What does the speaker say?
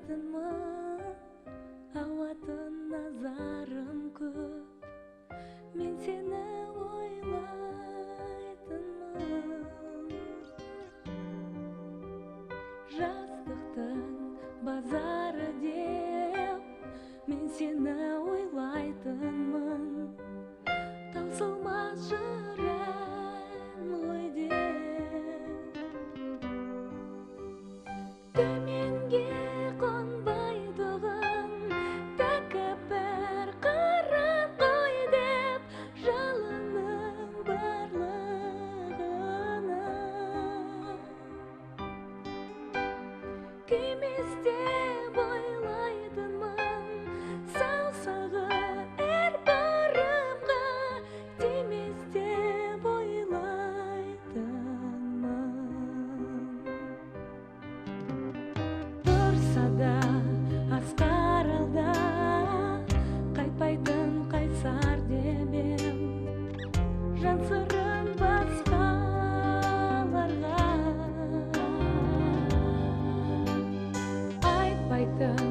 ойлайтынмын, ауатын назарым көп. Мен сені ойлайтынмын. Жастықтың базары деп мен сені ойлайтынмын. Таусылмас жырың ғой деп. Төменге қонбайтұғын тәкаппар қыран ғой деп, жалының барлығына күйместеп ойлайтынмын. Саусағы әр барымға тиместеп ойлайтынмын. Тұрса да асқар алда, қайтпайтын қайсар деп ем. Жан сырын басқаларға айтпайтын